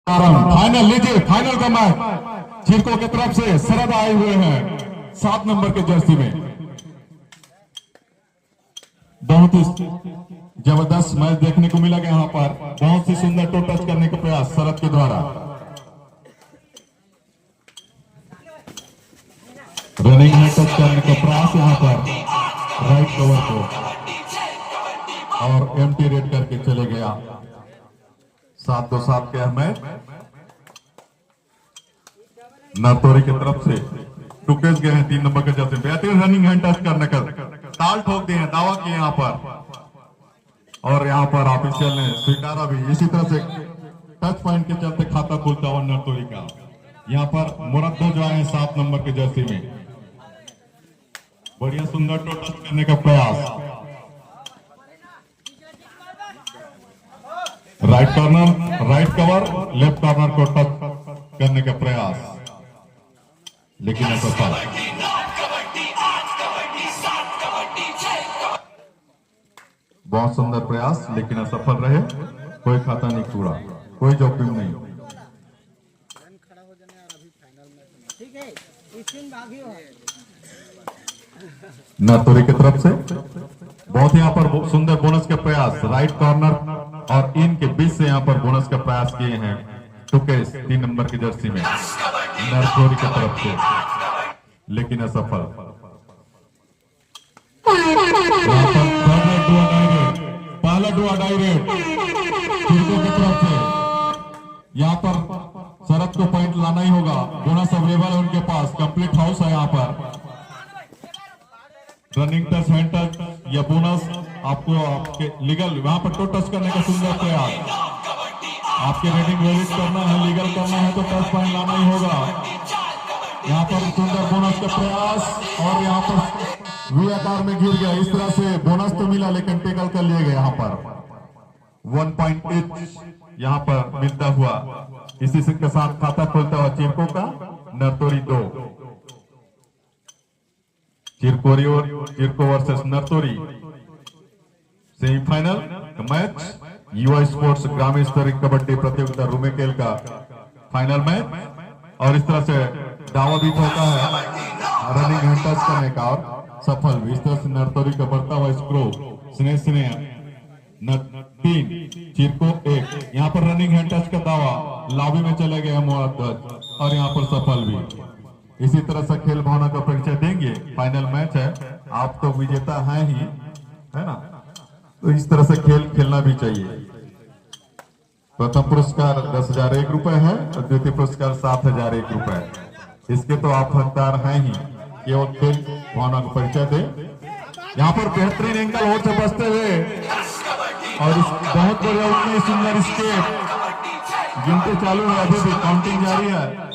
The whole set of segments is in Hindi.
फाइनल लीजिए, फाइनल का मैच चिरको की तरफ से शरद आए हुए हैं 7 नंबर के जर्सी में। बहुत ही जबरदस्त मैच देखने को मिला यहाँ पर। बहुत ही सुंदर टो टच करने का प्रयास शरद के द्वारा। रनिंग में टच करने का प्रयास यहाँ पर राइट कवर को, और एम्प्टी रेड करके चले गया। 7-2-7 के मैच नरतोरी की तरफ से टुकेस गए हैं 3 नंबर के जर्सी। बेहतरीन रनिंग हैंड टच करने का ताल ठोक दिए हैं, दावा किए यहाँ पर, और यहाँ पर ऑफिशियल ने स्वीकारा भी। इसी तरह से टच पॉइंट के चलते खाता खुलता हुआ नरतोरी का। यहाँ पर मुरद्दो जो आए हैं 7 नंबर के जर्सी में। बढ़िया सुंदर टो टच करने का प्रयास। Right corner, right cover, left corner को टच करने का प्रयास, लेकिन असफल। बहुत सुंदर प्रयास लेकिन असफल रहे। कोई खाता नहीं टूटा, कोई जोखिम नहीं। नरतोरी की तरफ से बहुत यहाँ पर सुंदर बोनस का प्रयास। राइट कॉर्नर और इन के बीच से यहाँ पर बोनस का प्रयास किए हैं टुकेस 3 नंबर की जर्सी में नरतोरी की तरफ से, लेकिन असफल। पहला डुआ डायरेक्ट चिरको की तरफ से। यहाँ पर शरद को पॉइंट लाना ही होगा। बोनस अवेलेबल है उनके पास, कंप्लीट हाउस है यहाँ पर। रनिंग टच, हैंड टच या बोनस आपको आपके लीगल वहां पर टो टच करने का सुंदर प्रयास। आपके रेटिंग वैलिड करना है, लीगल करना है तो टच पॉइंट लाना ही होगा। यहाँ पर सुंदर बोनस का प्रयास, और यहाँ पर वी आकार में गिर गया। इस तरह से बोनस तो मिला लेकिन टेकल कर लिए गए। यहाँ पर 1.8 यहाँ पर मिलता हुआ। इसी के साथ खाता खुलता हुआ चिरको का। नरतोरी 2। चिरको वर्सेस नरतोरी सेमीफाइनल का मैच युवा स्पोर्ट्स ग्रामीण स्तरीय कबड्डी प्रतियोगिता रूमेकेल का फाइनल मैच। और इस तरह से दावा भी ठोका है रनिंग हैंड टच करने का, और सफल भी। इस तरह से नरतोरी का बढ़ता हुआ स्क्रो स्नेह 3 चिरको 1। यहाँ पर रनिंग हैंड टच का दावा लॉबी में चले गए मुआद्दत, और यहाँ पर सफल भी। इसी तरह से खेल भावना का परिचय देंगे। फाइनल मैच है, आप तो विजेता हैं ही, है ना, तो इस तरह से खेल खेलना भी चाहिए। प्रथम पुरस्कार 10,001 रुपए है और द्वितीय पुरस्कार 7,001 रुपए। इसके तो आप हकदार हैं ही। केवल खेल भावना का परिचय दे। यहाँ पर बेहतरीन एंगल होड़ से बचते हुए, और इस बहुत बढ़िया उतनी सुंदर स्टेप गिनती चालू है, अभी भी काउंटिंग जारी है।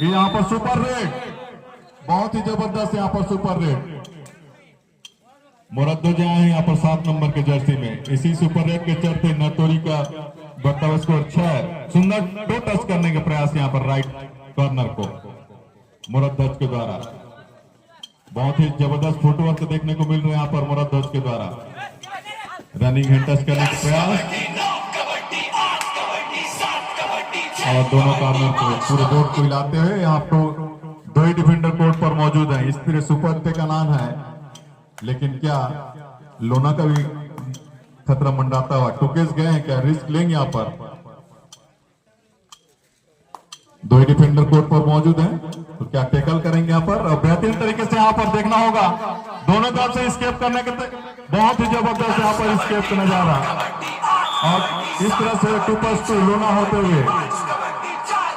यहाँ पर सुपर रेड, बहुत ही जबरदस्त यहाँ पर सुपर रेड। मुरद्दो जो है यहाँ पर 7 नंबर के जर्सी में। इसी सुपर रेड के चलते नरतोरी का बढ़ता स्कोर 6। सुंदर टो टच करने का प्रयास यहाँ पर राइट कॉर्नर को मुरद्दो के द्वारा। बहुत ही जबरदस्त फुटवर्क देखने को मिल रहा है यहाँ पर मुरद्दो के द्वारा। रनिंग हैंड टच करने का प्रयास, और दोनों कॉर्नर को पूरे बोर्ड को हिलाते हुए। यहाँ तो 2 ही डिफेंडर कोर्ट पर मौजूद है। इस तरह सुपर पे का नाम है, लेकिन क्या लोना का भी खतरा मंडाता हुआ। टुकेस गए हैं, क्या रिस्क लेंगे यहाँ पर? 2 ही डिफेंडर कोर्ट पर मौजूद हैं, तो क्या टैकल करेंगे यहाँ पर? और बेहतरीन तरीके से यहाँ पर देखना होगा दोनों तरफ से स्केप करने के। बहुत ही जबरदस्त यहाँ पर स्केप का नजारा, और इस तरह से 2+2 लोना होते हुए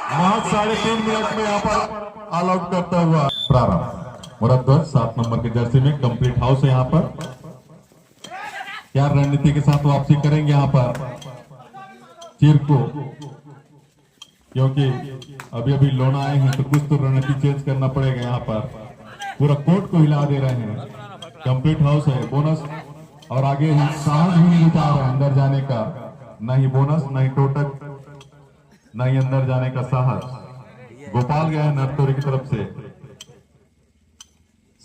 महज 3.5 मिनट में यहाँ पर ऑल आउट करता हुआ प्रारंभ। मुरद्दो 7 नंबर के जर्सी में कंप्लीट हाउस है। यहाँ पर क्या रणनीति के साथ वापसी करेंगे यहाँ पर चिरको, क्योंकि अभी अभी लोना आए हैं तो कुछ तो रणनीति चेंज करना पड़ेगा। यहाँ पर पूरा कोर्ट को हिला दे रहे हैं। कंप्लीट हाउस है, बोनस, और आगे ही साहस भी नहीं जुटा रहे अंदर जाने का। नहीं बोनस, नहीं टोटक, नहीं अंदर जाने का साहस। गोपाल गए हैं नरतोरी की तरफ से।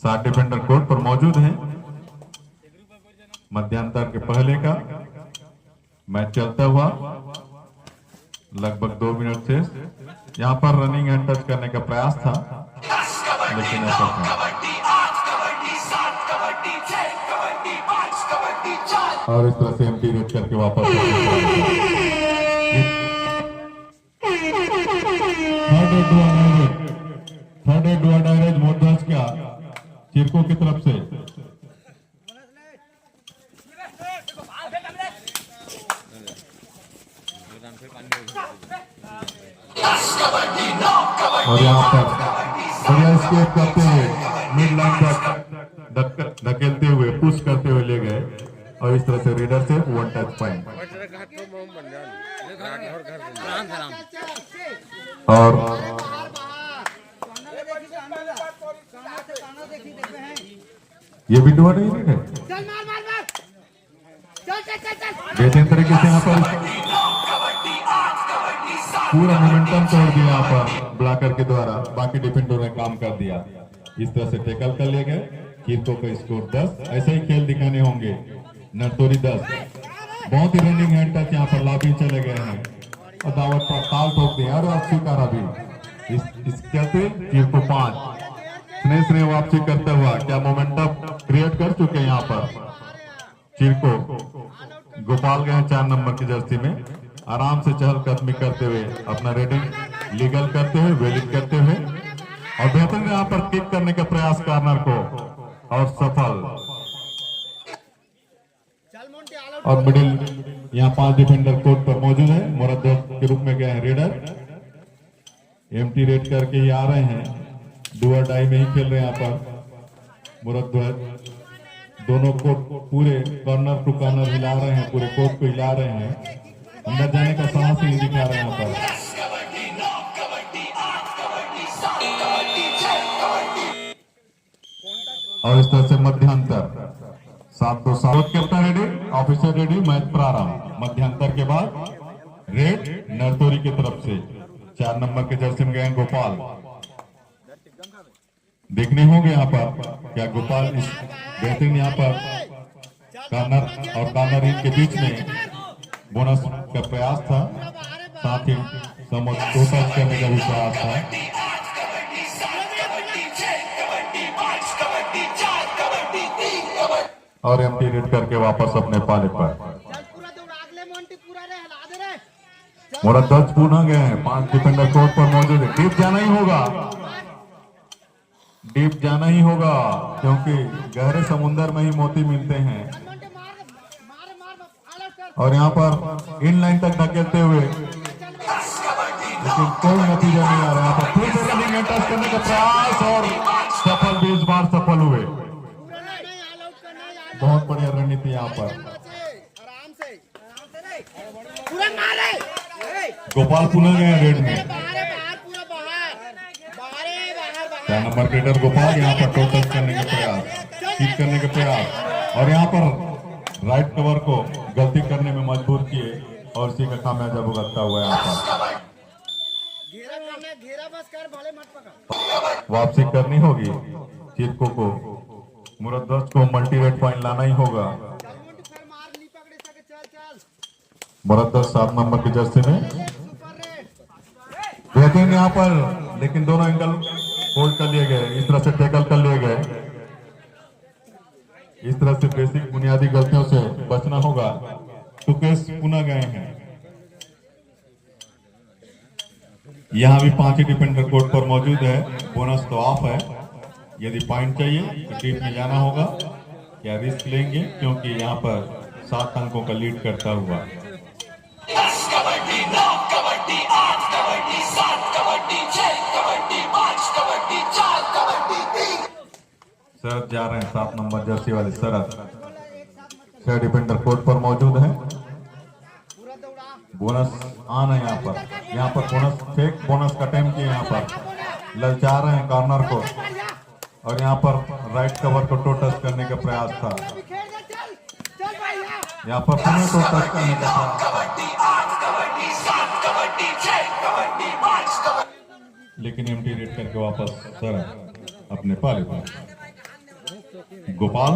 7 डिफेंडर कोर्ट पर मौजूद हैं। मध्यांतर के पहले का मैच चलता हुआ लगभग 2 मिनट से यहाँ पर रनिंग एंड टच करने का प्रयास था, लेकिन ऐसा था। और इस तरह से एम्प्टी रेड करके वापस थर्ड एड डुआ डायरेज मोरध्वज का चिरको की तरफ से। और यहाँ पर बढ़िया स्केप करते हुए मिड लाइन तक धकेलते हुए पुश करते हुए ले गए, और इस तरह से रीडर से 1 टच पॉइंट। और ये भी डुआ नहीं है, बेहतरीन तरीके से यहाँ पर पूरा मोमेंटम तोड़ दिया यहाँ पर ब्लॉकर के द्वारा, बाकी डिफेंडर ने काम कर दिया। इस तरह से टैकल कर लिए गए। किरको का स्कोर 10। ऐसे ही खेल दिखाने होंगे। नरतोरी 10। बहुत ही रनिंग हैंड टच यहाँ पर लाभी चले गए हैं और दावत पर ताल ठोक दिया और अब स्वीकारा भी। इस कहते किरको 5 स्नेह वापसी करता हुआ क्या मोमेंटम क्रिएट कर चुके हैं यहाँ पर चिरको। गोपाल गए 4 नंबर की जर्सी में, आराम से चहलकदमी करते हुए अपना रेडिंग लीगल करते हुए वैलिड करते हुए, और बेहतर यहाँ पर किक करने का प्रयास कॉर्नर को और सफल। और मिडिल यहाँ 5 डिफेंडर कोर्ट पर मौजूद है। मुरद्दत के रूप में गए हैं रेडर, एम्प्टी रेड करके ही आ रहे हैं, डुआ डाई में ही खेल रहे हैं यहाँ पर मुरद्दत। दोनों कोर्ट पूरे कॉर्नर टू कॉर्नर हिला रहे हैं, पूरे कोर्ट को हिला रहे हैं, अंदर जाने का साहस ही दिखा रहे हैं यहाँ पर। और इस तरह से मध्यांतर 7-2-7 captain ready, officer ready, match प्रारंभ। मध्यांतर के बाद रेड नरतोरी की तरफ से 4 नंबर के जर्सी में गए गोपाल। देखने होंगे यहाँ पर क्या गोपाल इस बेहतरीन यहाँ पर कॉर्नर और कॉर्नर इन के बीच में बोनस का प्रयास था, साथ ही टच करने का भी प्रयास था। और एम्प्टी रेड करके वापस अपने पाले पर मुरद्दत पुनः गए हैं। 5 डिफेंडर कोर्ट पर मौजूद है। डीप जाना ही होगा, डीप जाना ही होगा, क्योंकि गहरे समुद्र में ही मोती मिलते हैं। और यहाँ पर इन लाइन तक धकेलते हुए, लेकिन कोई नतीजा नहीं आ रहा। यहाँ पर फिर से रनिंग टच करने का प्रयास और सफल भी इस बार सफल हुए। बहुत बढ़िया रणनीति यहाँ पर। गोपाल पुनः गए रेड में। 4 नंबर रेडर गोपाल यहाँ पर टोटल करने का प्रयास, किक करने का प्रयास, और यहाँ पर राइट कवर को गलती करने में मजबूर किए और इसी का खामियाजा भुगतता हुआ यहाँ पर। वापसी करनी होगी चिरको को, मुरद्दत को मल्टी रेड पॉइंट लाना ही होगा। मुरद्दत 7 नंबर की जर्सी में बेहतरीन यहाँ पर, लेकिन दोनों एंगल होल्ड कर लिए गए। इस तरह से टैकल कर लिए गए। इस तरह से बेसिक बुनियादी गलतियों से बचना होगा। सुकेश पुनः गए हैं। यहाँ भी 5 डिफेंडर कोर्ट पर मौजूद है। बोनस तो ऑफ है। यदि पॉइंट चाहिए तो टीम में जाना होगा या रिस्क लेंगे, क्योंकि यहाँ पर 7 अंकों का लीड करता हुआ। शरद जा रहे हैं 7 नंबर जर्सी वाले शरद। 6 डिफेंडर कोर्ट पर मौजूद है। बोनस आना है यहाँ पर बोनस फेक बोनस का टाइम किया। यहाँ पर ललचा रहे हैं कॉर्नर को, और यहाँ पर राइट कवर को टच करने का प्रयास था। यहाँ पर पुनः टच करने का प्रयास, लेकिन एम्प्टी रेड करके वापस शरद अपने पाले पर। गोपाल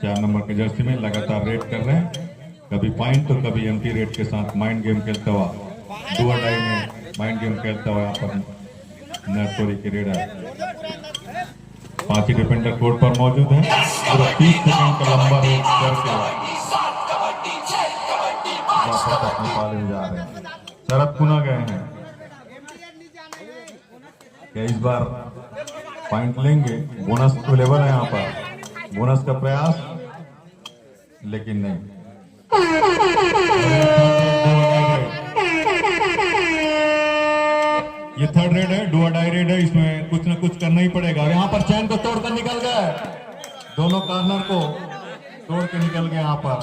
4 नंबर के जर्सी में लगातार रेड कर रहे हैं, कभी पॉइंट तो कभी एम्प्टी रेड के साथ माइंड गेम खेलता हुआ डू और डाई में माइंड गेम खेलता हुआ यहाँ पर नरतोरी के रेडर 5 ही डिफेंडर कोर्ट पर मौजूद है। पूरा 30 सेकंड का लंबा रेड करके वापस अपने पाले में जा रहे हैं। शरद पुनः गए हैं, क्या इस बार पॉइंट लेंगे? बोनस अवेलेबल है यहाँ पर, बोनस का प्रयास लेकिन नहीं। ये थर्ड रेड है, डू और डाई रेड है, इसमें कुछ ना कुछ करना ही पड़ेगा। और यहाँ पर चैन को तोड़कर निकल गए, दोनों कॉर्नर को तोड़ के निकल गए यहाँ पर।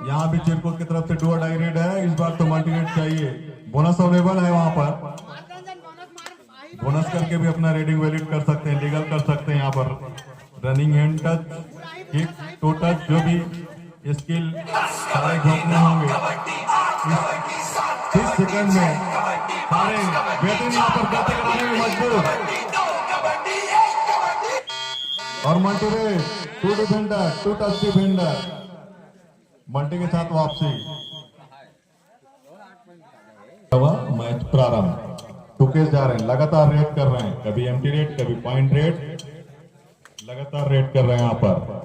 यहाँ भी चिरकुट की तरफ से डू और डाई रेड है, इस बार तो मल्टी रेड चाहिए। बोनस अवेलेबल है वहां पर, बोनस करके भी अपना रेडिंग वैलिड कर सकते हैं, लीगल कर सकते हैं। यहाँ पर running hand touch, kick, two touch, जो भी स्किल सारे झोंकने होंगे 30 सेकंड में, सारे बेहतरीन यहाँ पर गति कराने में मजबूर। और multi red, 2 defender, 2 touch defender, multi के साथ वापसी। मैच प्रारंभ, टुकेस जा रहे हैं, लगातार रेड कर रहे हैं, कभी एम्प्टी रेड, कभी पॉइंट रेड, लगातार रेड कर रहे हैं यहाँ पर।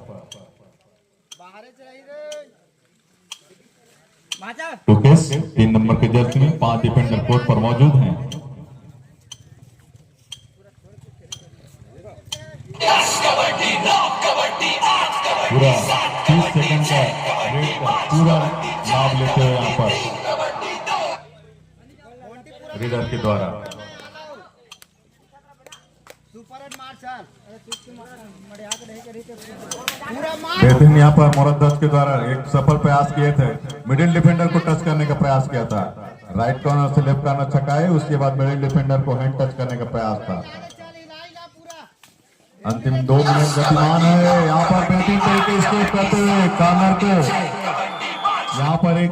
टुकेस 3 नंबर के जर्सी में 5 डिफेंडर कोर्ट पर मौजूद हैं। पूरा 30 सेकंड का रेड का पूरा लाभ लेते हुए यहाँ पर रीडर के द्वारा बेहतरीन यहाँ पर मोरद्दस के द्वारा एक सफल प्रयास किए थे, मिडिल डिफेंडर को टच करने का प्रयास किया था, राइट कॉर्नर से लेफ्ट कॉर्नर छकाए, उसके बाद मिडिल डिफेंडर को हैंड टच करने का प्रयास था। अंतिम 2 मिनट गतिमान है, यहाँ पर बेहतरीन तरीके से करते हुए कॉर्नर को यहाँ पर एक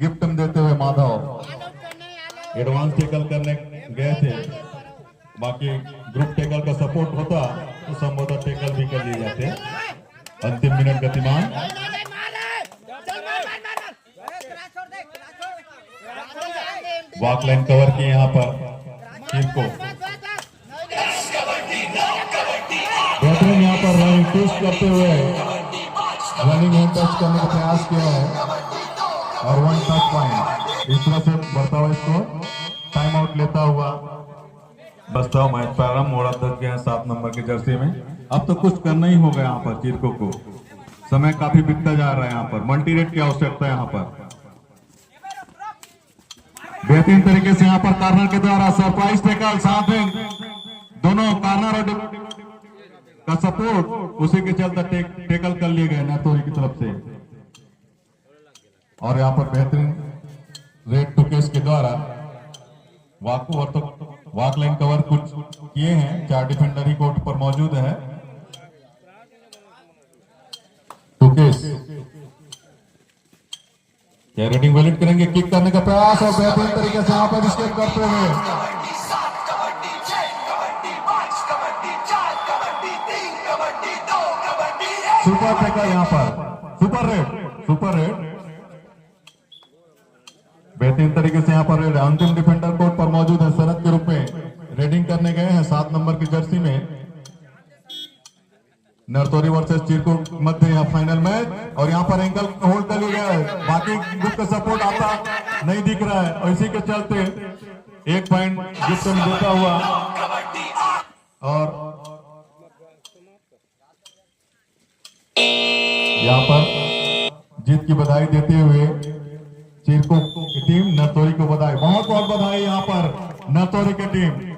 गिफ्ट देते हुए माधव एडवांस टेकल करने गए थे, बाकी ग्रुप टेकल का सपोर्ट होता तो संभवतः टेकल भी कर लिए जाते। अंतिम मिनट गतिमान, वॉक लाइन कवर किए यहाँ पर टीम को, बेहतरीन यहाँ पर रनिंग ट्विस्ट करते हुए रनिंग हैंड टच करने का प्रयास किया है और 1 टच पॉइंट। इस तरह से बढ़ता हुआ इसको टाइम आउट लेता हुआ बचता हुआ मैच प्रारंभ। मोरद दस गए हैं 7 नंबर की जर्सी में। अब तो कुछ करना ही होगा यहाँ पर चिरको को, समय काफी बीतता जा रहा है। यहाँ पर मल्टी रेड की आवश्यकता है। यहाँ पर बेहतरीन तरीके से यहाँ पर कॉर्नर के द्वारा सरप्राइज टेकल, साथ में दोनों कॉर्नर और का सपोर्ट, उसी के चलते टेकल कर लिए गए नातोरी की तरफ से। और यहाँ पर बेहतरीन रेड टुकेस के द्वारा वॉक लाइन कवर कुछ किए हैं, 4 डिफेंडर ही कोर्ट पर मौजूद है। टुकेस क्या रेडिंग वैलिड करेंगे, किक करने का प्रयास और बेहतरीन तरीके से यहाँ पर स्केप करते हुए सुपर टेकल, यहाँ पर सुपर रेड बेहतरीन तरीके से यहाँ पर रेड। अंतिम डिफेंडर कोर्ट पर मौजूद है, शरद के रूप में रेडिंग करने गए हैं 7 नंबर की जर्सी में। नरतोरी वर्सेस चिरकुट मध्य यहाँ फाइनल मैच, और यहाँ पर एंकल होल्ड कर लिया है, बाकी ग्रुप का सपोर्ट आता नहीं दिख रहा है, और इसी के चलते 1 पॉइंट गिफ्ट में देता हुआ और यहाँ पर जीत की बधाई देते हुए चिरकुट की टीम नरतोरी को बधाई, बहुत बहुत बधाई यहाँ पर नरतोरी की टीम।